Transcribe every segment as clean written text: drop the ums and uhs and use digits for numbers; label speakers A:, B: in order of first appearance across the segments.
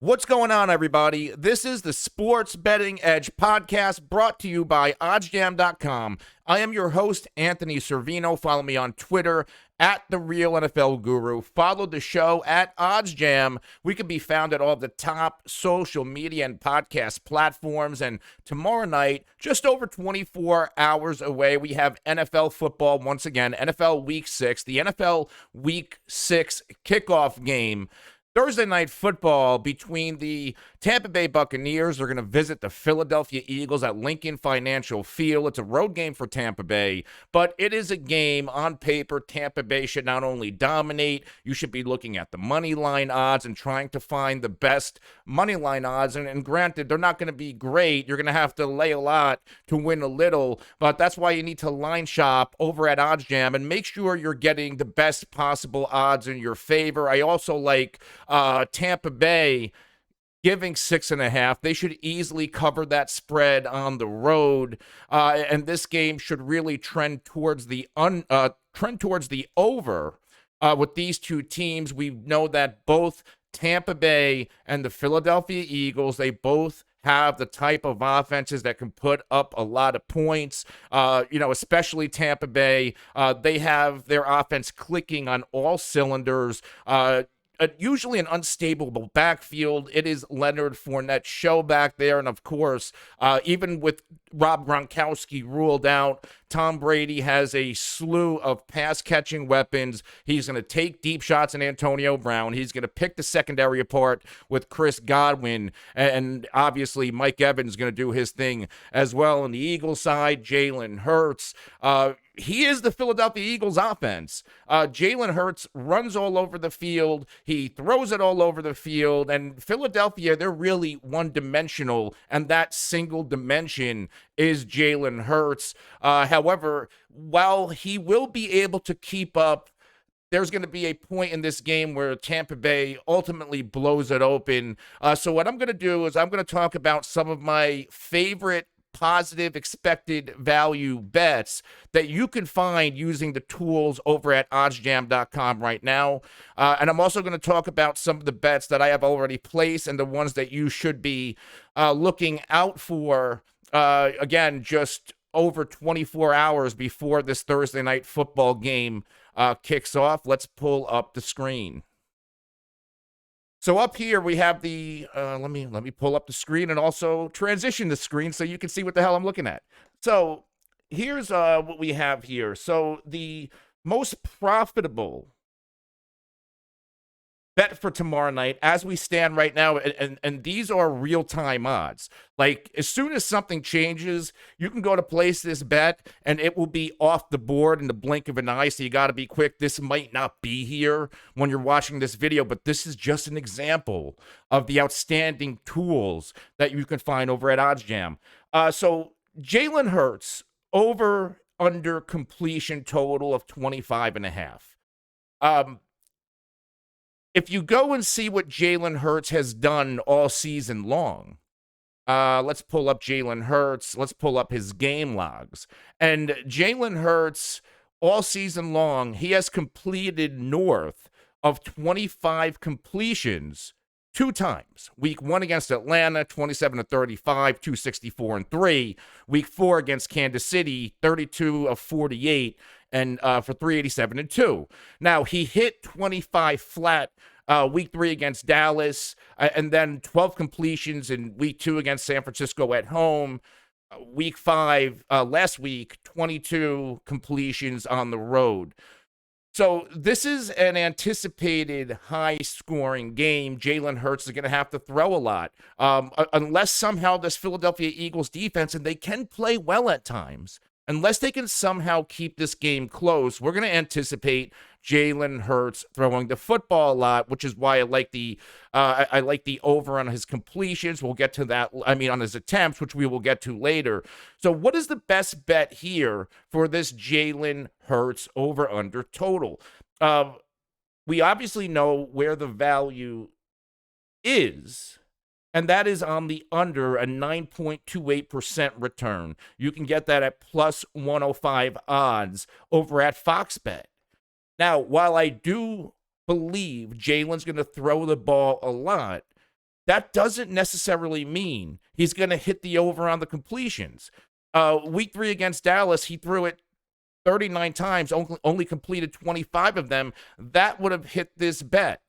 A: What's going on, everybody? This is the Sports Betting Edge podcast brought to you by OddsJam.com. I am your host, Anthony Servino. Follow me on Twitter at The Real NFL Guru. Follow the show at OddsJam. We can be found at all the top social media and podcast platforms. And tomorrow night, just over 24 hours away, we have NFL football once again, NFL Week 6, the NFL Week 6 kickoff game. Thursday night football between the Tampa Bay Buccaneers. They're going to visit the Philadelphia Eagles at Lincoln Financial Field. It's a road game for Tampa Bay, but it is a game on paper. Tampa Bay should not only dominate, you should be looking at the money line odds and trying to find the best money line odds. And granted, they're not going to be great. You're going to have to lay a lot to win a little, but that's why you need to line shop over at OddsJam and make sure you're getting the best possible odds in your favor. I also like Tampa Bay giving 6.5. They should easily cover that spread on the road, and this game should really trend towards the over with these two teams. We know that both Tampa Bay and the Philadelphia Eagles, they both have the type of offenses that can put up a lot of points, especially Tampa Bay. They have their offense clicking on all cylinders. Usually an unstable backfield. It is Leonard Fournette's show back there. And of course, even with Rob Gronkowski ruled out, Tom Brady has a slew of pass-catching weapons. He's going to take deep shots in Antonio Brown. He's going to pick the secondary apart with Chris Godwin. And obviously, Mike Evans is going to do his thing as well. On the Eagles side, Jalen Hurts. He is the Philadelphia Eagles offense. Jalen Hurts runs all over the field. He throws it all over the field. And Philadelphia, they're really one-dimensional, and that single dimension is Jalen Hurts. However, while he will be able to keep up, there's going to be a point in this game where Tampa Bay ultimately blows it open. So what I'm going to do is I'm going to talk about some of my favorite positive expected value bets that you can find using the tools over at oddsjam.com right now. And I'm also going to talk about some of the bets that I have already placed and the ones that you should be looking out for, again, just over 24 hours before this Thursday night football game kicks off. Let's pull up the screen. So up here we have the, let me pull up the screen and also transition the screen so you can see what the hell I'm looking at. So here's what we have here. So the most profitable bet for tomorrow night as we stand right now, and these are real-time odds. Like, as soon as something changes, you can go to place this bet, and it will be off the board in the blink of an eye, so you got to be quick. This might not be here when you're watching this video, but this is just an example of the outstanding tools that you can find over at OddsJam. So Jalen Hurts, over-under completion total of 25.5. If you go and see what Jalen Hurts has done all season long, let's pull up Jalen Hurts. Let's pull up his game logs. And Jalen Hurts, all season long, he has completed north of 25 completions 2 times. Week 1 against Atlanta, 27-35, 264-3. Week 4 against Kansas City, 32 of 48, and for 387-2. Now, he hit 25 flat week 3 against Dallas, and then 12 completions in week 2 against San Francisco at home. Week 5, last week, 22 completions on the road. So this is an anticipated high-scoring game. Jalen Hurts is going to have to throw a lot. Unless somehow this Philadelphia Eagles defense, and they can play well at times, unless they can somehow keep this game close, we're going to anticipate Jalen Hurts throwing the football a lot, which is why I like the over on his completions. We'll get to that. I mean, on his attempts, which we will get to later. So what is the best bet here for this Jalen Hurts over-under total? We obviously know where the value is, and that is on the under, a 9.28% return. You can get that at plus 105 odds over at Fox Bet. Now, while I do believe Jalen's going to throw the ball a lot, that doesn't necessarily mean he's going to hit the over on the completions. Week 3 against Dallas, he threw it 39 times, only completed 25 of them. That would have hit this bet.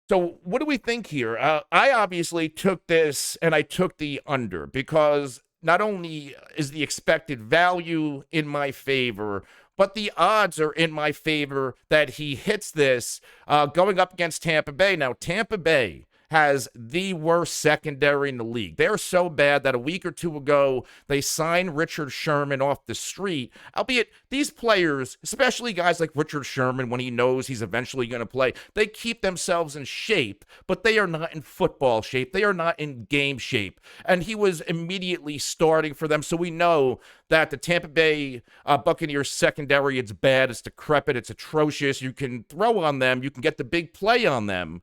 A: So what do we think here? I obviously took this, and I took the under because not only is the expected value in my favor, but the odds are in my favor that he hits this going up against Tampa Bay. Now, Tampa Bay has the worst secondary in the league. They're so bad that a week or two ago, they signed Richard Sherman off the street. Albeit, these players, especially guys like Richard Sherman, when he knows he's eventually going to play, they keep themselves in shape, but they are not in football shape. They are not in game shape. And he was immediately starting for them. So we know that the Tampa Bay Buccaneers secondary, it's bad, it's decrepit, it's atrocious. You can throw on them, you can get the big play on them.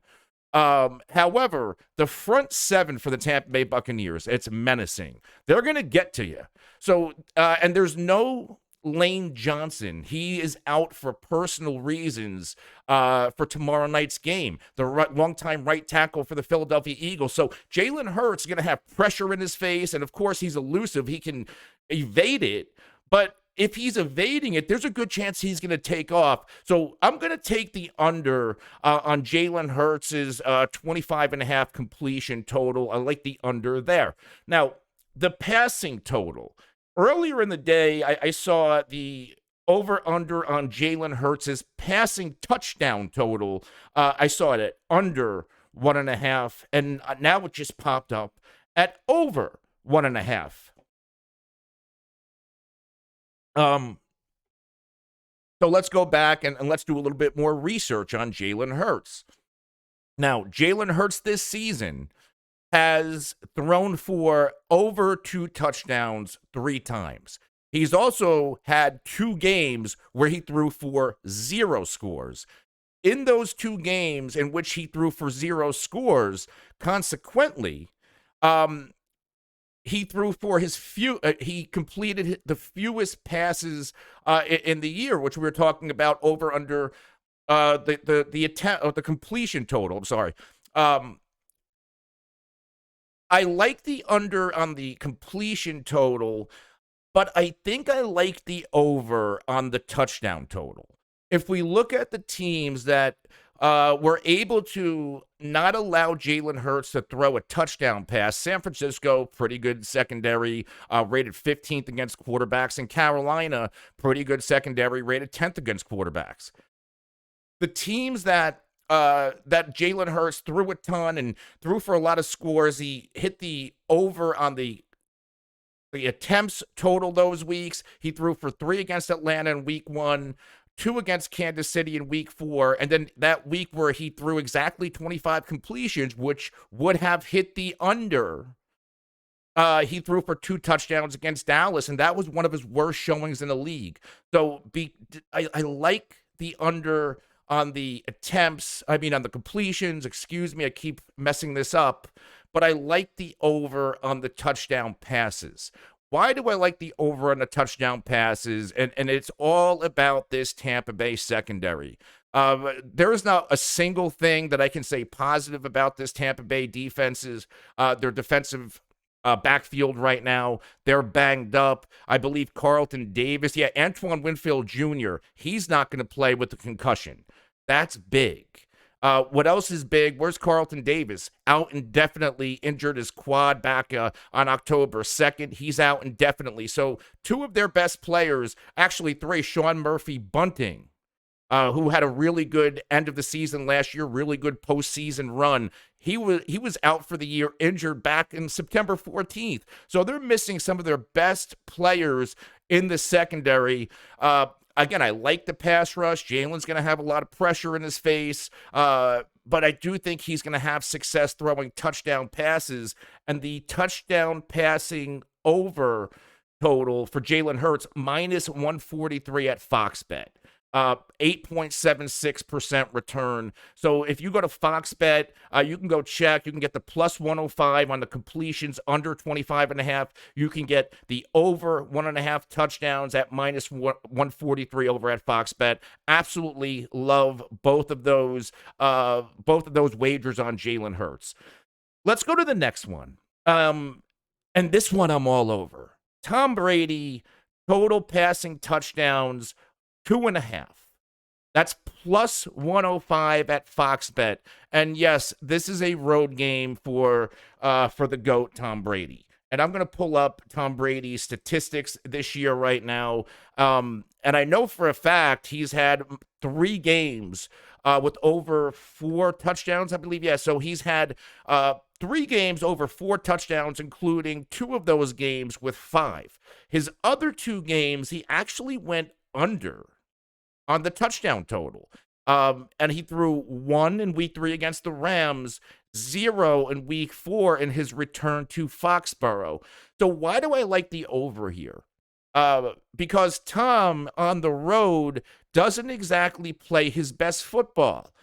A: However, the front seven for the Tampa Bay Buccaneers, it's menacing. They're going to get to you. So, and there's no Lane Johnson. He is out for personal reasons for tomorrow night's game. The longtime right tackle for the Philadelphia Eagles. So Jalen Hurts is going to have pressure in his face, and of course he's elusive. He can evade it, but if he's evading it, there's a good chance he's going to take off. So I'm going to take the under on Jalen Hurts' 25.5 completion total. I like the under there. Now, the passing total. Earlier in the day, I saw the over-under on Jalen Hurts' passing touchdown total. I saw it at under 1.5, and now it just popped up at over 1.5. So let's go back and let's do a little bit more research on Jalen Hurts. Now, Jalen Hurts this season has thrown for over 2 touchdowns 3 times. He's also had 2 games where he threw for 0 scores. In those 2 games in which he threw for 0 scores, consequently, he threw for his he completed the fewest passes in the year, which we were talking about over under the attempt of the completion total. I'm sorry. I like the under on the completion total, but I think I like the over on the touchdown total. If we look at the teams that were able to not allow Jalen Hurts to throw a touchdown pass, San Francisco, pretty good secondary, rated 15th against quarterbacks, and Carolina, pretty good secondary, rated 10th against quarterbacks. The teams that Jalen Hurts threw a ton and threw for a lot of scores, he hit the over on the attempts total those weeks. He threw for 3 against Atlanta in week 1, 2 against Kansas City in week 4, and then that week where he threw exactly 25 completions, which would have hit the under. He threw for 2 touchdowns against Dallas, and that was one of his worst showings in the league. So I like the under on the attempts, on the completions, excuse me, I keep messing this up, but I like the over on the touchdown passes. Why do I like the over on the touchdown passes? And it's all about this Tampa Bay secondary. There is not a single thing that I can say positive about this Tampa Bay defenses. Their defensive backfield right now, they're banged up. I believe Carlton Davis, Antoine Winfield Jr., he's not going to play with the concussion. That's big. What else is big? Where's Carlton Davis? Out indefinitely, injured his quad back on October 2nd. He's out indefinitely. So 2 of their best players, actually 3, Sean Murphy-Bunting, who had a really good end of the season last year, really good postseason run. He was out for the year, injured back in September 14th. So they're missing some of their best players in the secondary. Again, I like the pass rush. Jalen's going to have a lot of pressure in his face, but I do think he's going to have success throwing touchdown passes. And the touchdown passing over total for Jalen Hurts, minus 143 at Fox Bet. 8.76% return. So if you go to Fox Bet, you can go check. You can get the plus 105 on the completions under 25.5. You can get the over 1.5 touchdowns at minus 143 over at Fox Bet. Absolutely love both of those wagers on Jalen Hurts. Let's go to the next one. And this one I'm all over. Tom Brady, total passing touchdowns, 2.5. That's plus 105 at Fox Bet. And yes, this is a road game for the GOAT, Tom Brady. And I'm going to pull up Tom Brady's statistics this year right now. And I know for a fact he's had 3 games with over 4 touchdowns, I believe. Yeah, so he's had 3 games over 4 touchdowns, including 2 of those games with 5. His other 2 games, he actually went under on the touchdown total. And he threw 1 in week 3 against the Rams, 0 in week 4 in his return to Foxborough. So why do I like the over here? Because Tom on the road doesn't exactly play his best football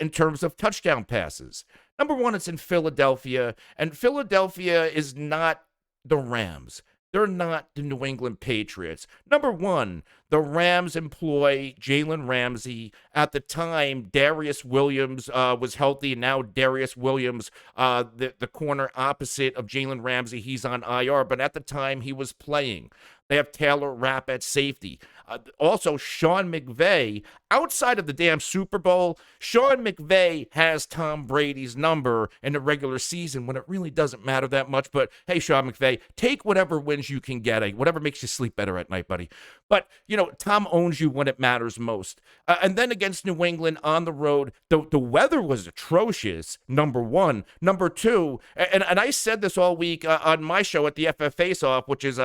A: in terms of touchdown passes. Number one, it's in Philadelphia, and Philadelphia is not the Rams. They're not the New England Patriots. Number one, the Rams employ Jalen Ramsey. At the time, Darius Williams was healthy, and now Darius Williams, the corner opposite of Jalen Ramsey, he's on IR, but at the time he was playing. They have Taylor Rapp at safety. Also, Sean McVay, outside of the damn Super Bowl, Sean McVay has Tom Brady's number in the regular season when it really doesn't matter that much. But hey, Sean McVay, take whatever wins you can get, whatever makes you sleep better at night, buddy. But, Tom owns you when it matters most. And then against New England on the road, the weather was atrocious, number one. Number two, and I said this all week on my show at the FF Face-Off, which is,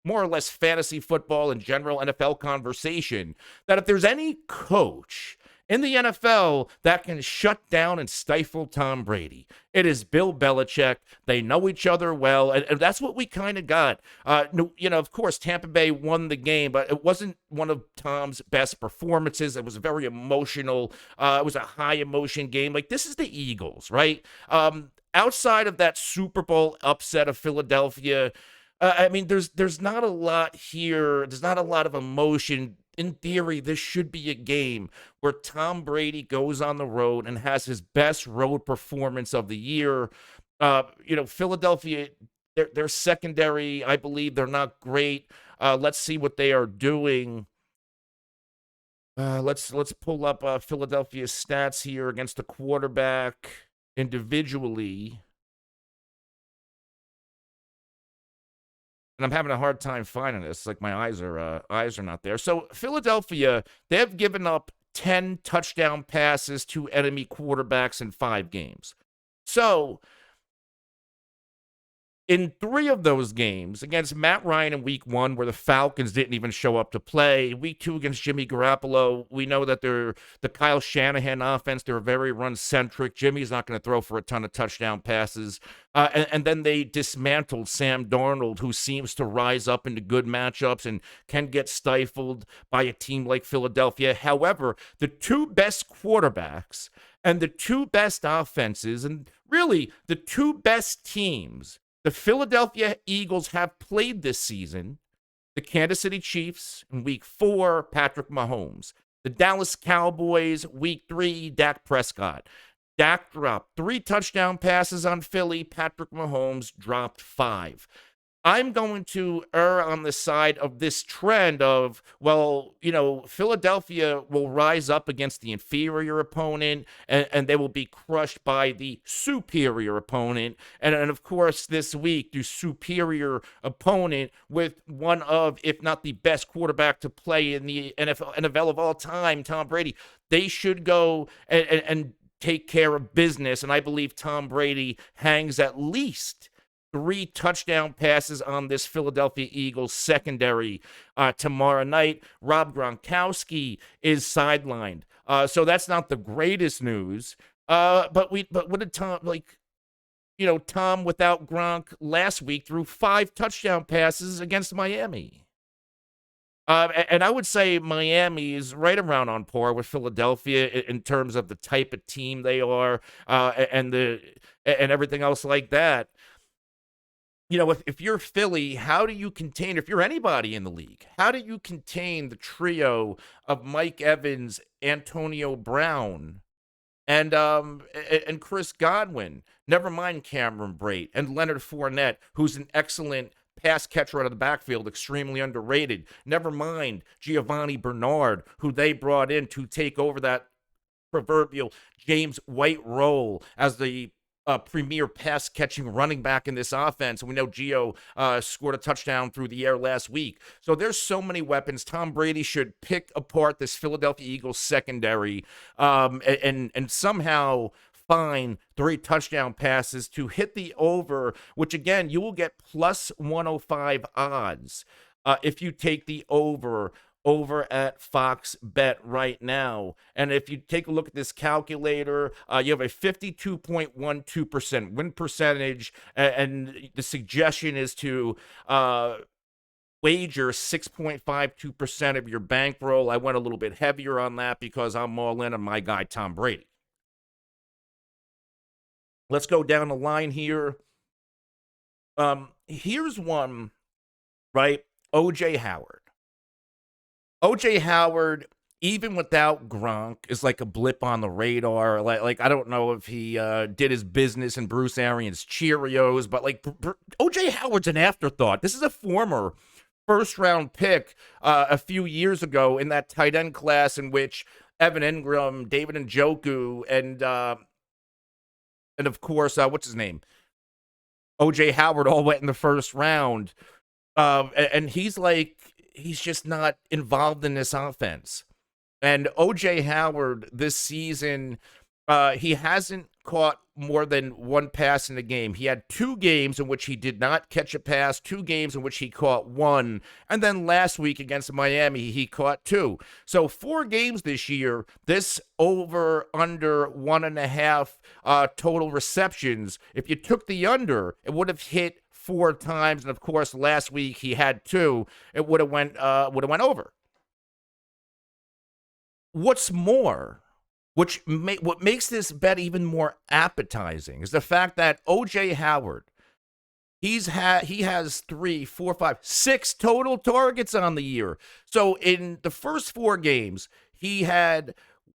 A: more or less fantasy football and general NFL conversation, that if there's any coach in the NFL that can shut down and stifle Tom Brady, it is Bill Belichick. They know each other well, and that's what we kind of got. Of course, Tampa Bay won the game, but it wasn't one of Tom's best performances. It was very emotional. It was a high-emotion game. Like, this is the Eagles, right? Outside of that Super Bowl upset of Philadelphia, there's not a lot here. There's not a lot of emotion. In theory, this should be a game where Tom Brady goes on the road and has his best road performance of the year. Philadelphia, their secondary, I believe they're not great. Let's see what they are doing. Let's pull up Philadelphia's stats here against the quarterback individually. And I'm having a hard time finding this. Like, my eyes are not there. So Philadelphia, they have given up 10 touchdown passes to enemy quarterbacks in 5 games. So in 3 of those games, against Matt Ryan in week 1, where the Falcons didn't even show up to play, week 2 against Jimmy Garoppolo, we know that they're the Kyle Shanahan offense. They're very run-centric. Jimmy's not going to throw for a ton of touchdown passes. And then they dismantled Sam Darnold, who seems to rise up into good matchups and can get stifled by a team like Philadelphia. However, the 2 best quarterbacks and the 2 best offenses, and really the 2 best teams the Philadelphia Eagles have played this season, the Kansas City Chiefs in week 4, Patrick Mahomes. The Dallas Cowboys, week 3, Dak Prescott. Dak dropped 3 touchdown passes on Philly. Patrick Mahomes dropped 5. I'm going to err on the side of this trend of, Philadelphia will rise up against the inferior opponent, and they will be crushed by the superior opponent. And of course, this week, the superior opponent with one of, if not the best quarterback to play in the NFL of all time, Tom Brady, they should go and take care of business. And I believe Tom Brady hangs at least 3 touchdown passes on this Philadelphia Eagles secondary tomorrow night. Rob Gronkowski is sidelined, so that's not the greatest news. But what did Tom Tom without Gronk last week threw 5 touchdown passes against Miami. And I would say Miami is right around on par with Philadelphia in terms of the type of team they are, and everything else like that. If you're Philly, how do you contain, if you're anybody in the league, how do you contain the trio of Mike Evans, Antonio Brown, and Chris Godwin. Never mind Cameron Brate and Leonard Fournette, who's an excellent pass catcher out of the backfield, extremely underrated. Never mind Giovanni Bernard, who they brought in to take over that proverbial James White role as the premier pass catching running back in this offense. And we know Gio scored a touchdown through the air last week. So there's so many weapons. Tom Brady should pick apart this Philadelphia Eagles secondary and somehow find 3 touchdown passes to hit the over, which again, you will get plus 105 odds if you take the over at Fox Bet right now. And if you take a look at this calculator, you have a 52.12% win percentage, and the suggestion is to wager 6.52% of your bankroll. I went a little bit heavier on that because I'm all in on my guy Tom Brady. Let's go down the line here. Here's one, right? O.J. Howard. O.J. Howard, even without Gronk, is like a blip on the radar. Like I don't know if he did his business in Bruce Arians' Cheerios, but like O.J. Howard's an afterthought. This is a former first-round pick a few years ago in that tight end class in which Evan Ingram, David Njoku, and of course, what's his name? O.J. Howard all went in the first round. And he's just not involved in this offense. And O.J. Howard this season, he hasn't caught more than 1 pass in the game. He had 2 games in which he did not catch a pass, 2 games in which he caught 1. And then last week against Miami, he caught 2. So 4 games this year, this over under 1.5 total receptions. If you took the under, it would have hit 4 times. And of course, last week he had 2. It would have went over. What's more, what makes this bet even more appetizing is the fact that O.J. Howard, he has 3, 4, 5, 6 total targets on the year. So in the first 4 games, he had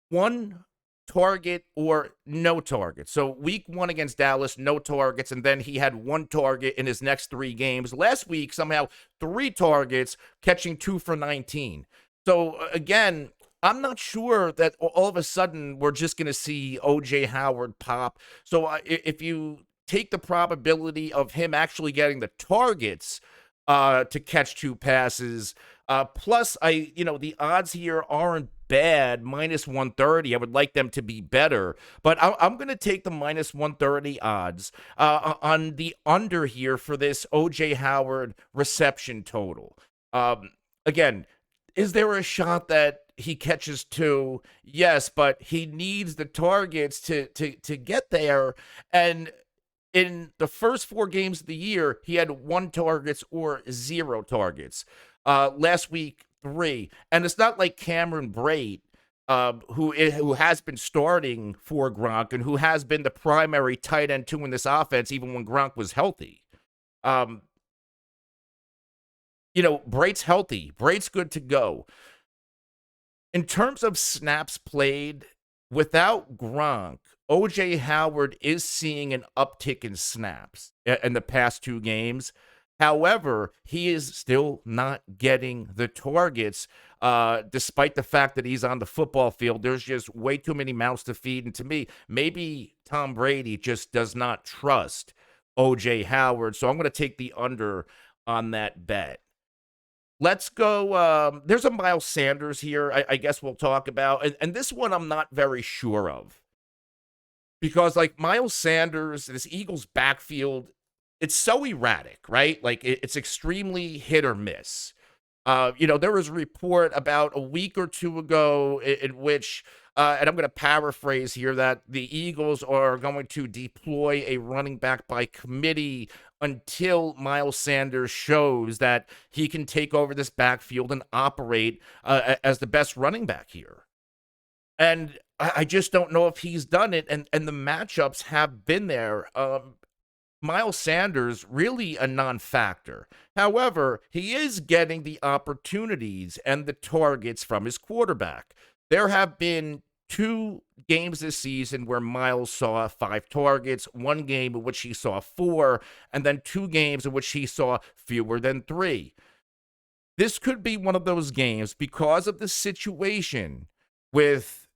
A: 1 target or no target. So week 1 against Dallas, no targets, and then he had 1 target in his next 3 games. Last week, somehow 3 targets, catching 2 for 19. So again, I'm not sure that all of a sudden we're just going to see O.J. Howard pop. So if you take the probability of him actually getting the targets to catch 2 passes, plus the odds here aren't bad, minus 130. I would like them to be better, but I'm going to take the minus 130 odds on the under here for this O.J. Howard reception total. Again, is there a shot that he catches 2? Yes, but he needs the targets to get there. And in the first 4 games of the year, he had 1 targets or 0 targets. Last week, 3. And it's not like Cameron Brate, who has been starting for Gronk and who has been the primary tight end 2 in this offense, even when Gronk was healthy. Brate's healthy. Brate's good to go. In terms of snaps played, without Gronk, O.J. Howard is seeing an uptick in snaps in the past 2 games. However, he is still not getting the targets, despite the fact that he's on the football field. There's just way too many mouths to feed. And to me, maybe Tom Brady just does not trust O.J. Howard. So I'm going to take the under on that bet. Let's go. There's a Miles Sanders here I guess we'll talk about. And this one I'm not very sure of. Because, like, Miles Sanders, this Eagles backfield, it's so erratic, right? Like, it's extremely hit or miss. There was a report about a week or 2 ago in which, and I'm going to paraphrase here, that the Eagles are going to deploy a running back by committee until Miles Sanders shows that he can take over this backfield and operate as the best running back here. And I just don't know if he's done it, and the matchups have been there. Miles Sanders, really a non-factor. However, he is getting the opportunities and the targets from his quarterback. There have been 2 games this season where Miles saw 5 targets, 1 game in which he saw 4, and then 2 games in which he saw fewer than 3. This could be one of those games because of the situation with,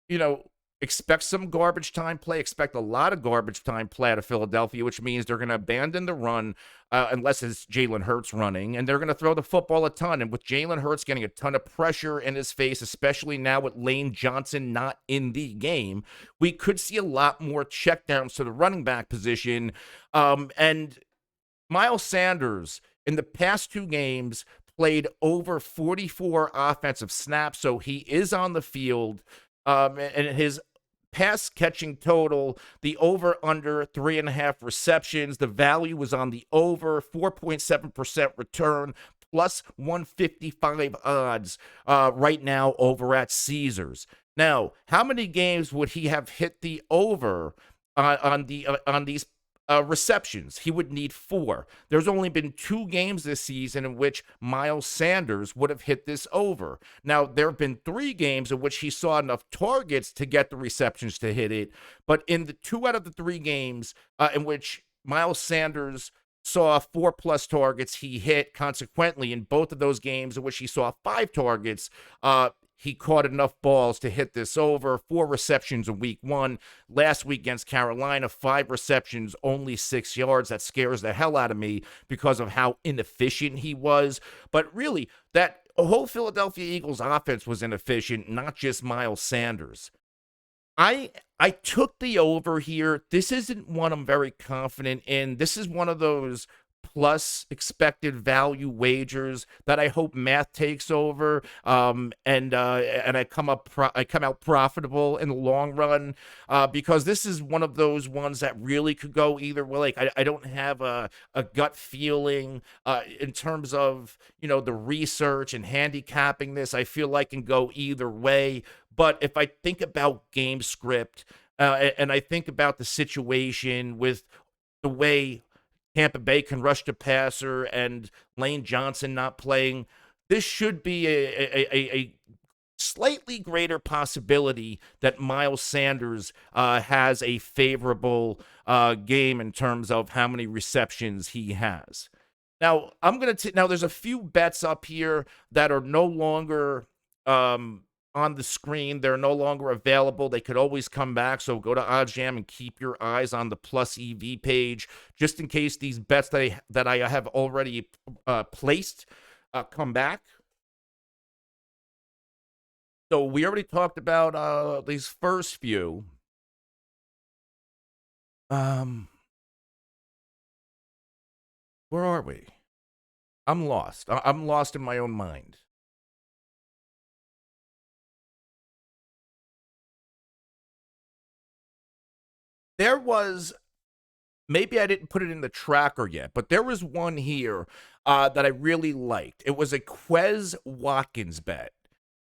A: you know, expect some garbage time play, expect a lot of garbage time play out of Philadelphia, which means they're going to abandon the run unless it's Jalen Hurts running, and they're going to throw the football a ton. And with Jalen Hurts getting a ton of pressure in his face, especially now with Lane Johnson not in the game, we could see a lot more checkdowns to the running back position. And Miles Sanders, in the past 2 games, played over 44 offensive snaps, so he is on the field. And his pass catching total, the over under 3.5 receptions, the value was on the over, 4.7% return, plus 155 odds right now over at Caesars. Now, how many games would he have hit the over on these receptions? He would need 4. There's only been 2 games this season in which Miles Sanders would have hit this over. Now, there have been 3 games in which he saw enough targets to get the receptions to hit it, but in the 2 out of the 3 games in which Miles Sanders saw 4+ targets, he hit. Consequently, in both of those games in which he saw 5 targets, he caught enough balls to hit this over. 4 receptions in week 1. Last week against Carolina, 5 receptions, only 6 yards. That scares the hell out of me because of how inefficient he was. But really, that whole Philadelphia Eagles offense was inefficient, not just Miles Sanders. I took the over here. This isn't one I'm very confident in. This is one of those plus expected value wagers that I hope math takes over, and I come out profitable in the long run, because this is one of those ones that really could go either way. Like I don't have a gut feeling in terms of, you know, the research and handicapping this. I feel like can go either way. But if I think about game script and I think about the situation with the way Tampa Bay can rush the passer and Lane Johnson not playing, this should be a slightly greater possibility that Miles Sanders has a favorable game in terms of how many receptions he has. Now, now there's a few bets up here that are no longer on the screen. They're no longer available. They could always come back. So go to OddsJam and keep your eyes on the plus EV page just in case these bets that I have already placed come back. So we already talked about these first few. Where are we? I'm lost. I'm lost in my own mind. There was, maybe I didn't put it in the tracker yet, but there was one here that I really liked. It was a Quez Watkins bet.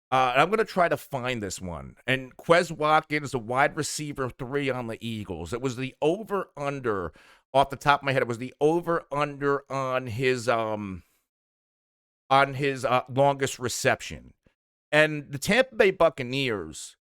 A: And I'm going to try to find this one. And Quez Watkins, a wide receiver 3 on the Eagles. It was the over-under, off the top of my head, it was the over-under on his longest reception. And the Tampa Bay Buccaneers,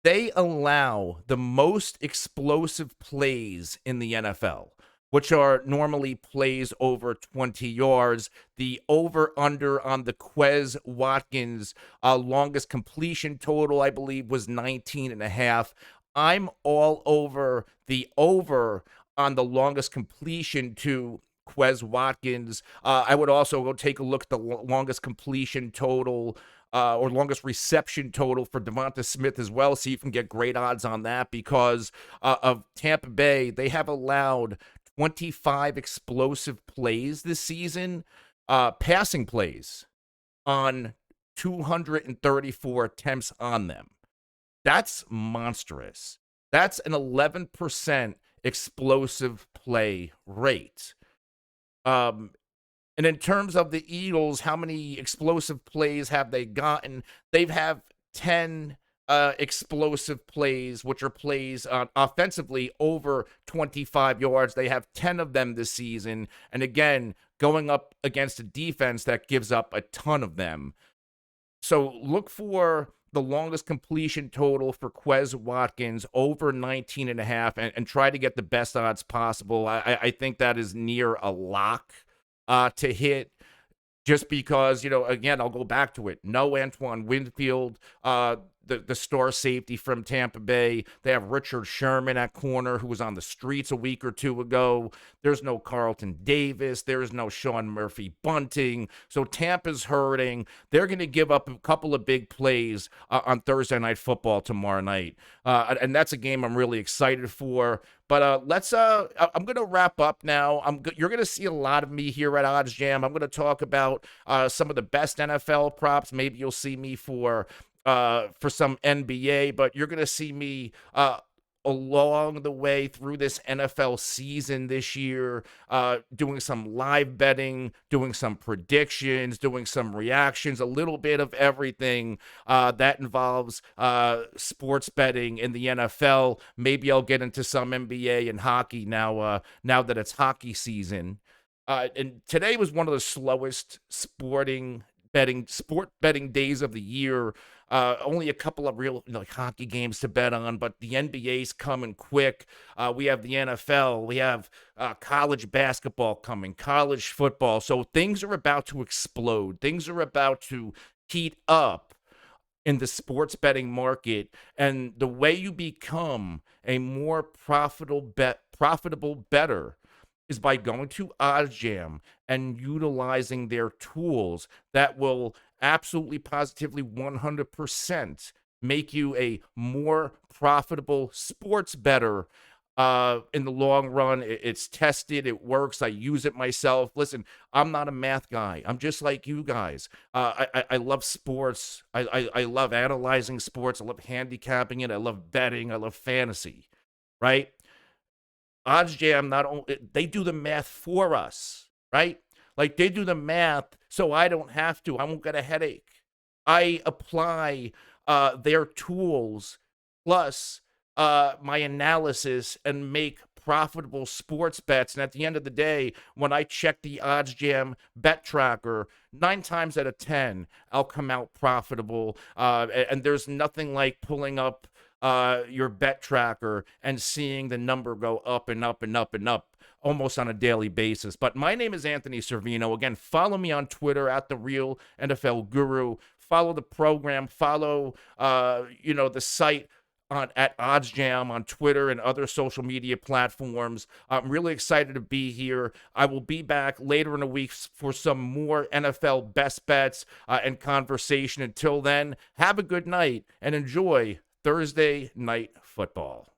A: they allow the most explosive plays in the NFL, which are normally plays over 20 yards. The over-under on the Quez Watkins longest completion total, I believe, was 19.5. I'm all over the over on the longest completion to Quez Watkins. I would also go take a look at the longest completion total or longest reception total for Devonta Smith as well, so you can get great odds on that because of Tampa Bay. They have allowed 25 explosive plays this season, passing plays, on 234 attempts on them. That's monstrous. That's an 11% explosive play rate. And in terms of the Eagles, how many explosive plays have they gotten? They've have 10 explosive plays, which are plays offensively over 25 yards. They have 10 of them this season. And again, going up against a defense that gives up a ton of them. So look for the longest completion total for Quez Watkins over 19.5 and try to get the best odds possible. I think that is near a lock to hit. Just because, again, I'll go back to it. No Antoine Winfield, the star safety from Tampa Bay. They have Richard Sherman at corner, who was on the streets a week or two ago. There's no Carlton Davis. There's no Sean Murphy Bunting. So Tampa's hurting. They're going to give up a couple of big plays on Thursday Night Football tomorrow night. And that's a game I'm really excited for. But I'm going to wrap up now. You're going to see a lot of me here at OddsJam. I'm going to talk about some of the best NFL props. Maybe you'll see me for some NBA, but you're going to see me along the way through this NFL season this year, doing some live betting, doing some predictions, doing some reactions, a little bit of everything that involves sports betting in the NFL. Maybe I'll get into some NBA and hockey now that it's hockey season. And today was one of the slowest sport betting days of the year. Only a couple of real hockey games to bet on, but the NBA's coming quick. We have the NFL. We have college basketball coming, college football. So things are about to explode. Things are about to heat up in the sports betting market. And the way you become a more profitable bettor is by going to OddsJam and utilizing their tools that will absolutely, positively, 100% make you a more profitable sports bettor in the long run. It's tested. It works. I use it myself. Listen, I'm not a math guy. I'm just like you guys. I love sports. I love analyzing sports. I love handicapping it. I love betting. I love fantasy, right? OddsJam, not only they do the math for us, right? Like they do the math so I don't have to. I won't get a headache. I apply their tools plus my analysis and make profitable sports bets. And at the end of the day, when I check the OddsJam bet tracker, 9 times out of 10, I'll come out profitable. And there's nothing like pulling up your bet tracker and seeing the number go up and up and up and up almost on a daily basis. But my name is Anthony Servino. Again, follow me on Twitter at The Real NFL Guru. Follow the program. Follow, the site at OddsJam on Twitter and other social media platforms. I'm really excited to be here. I will be back later in the week for some more NFL best bets and conversation. Until then, have a good night and enjoy Thursday Night Football.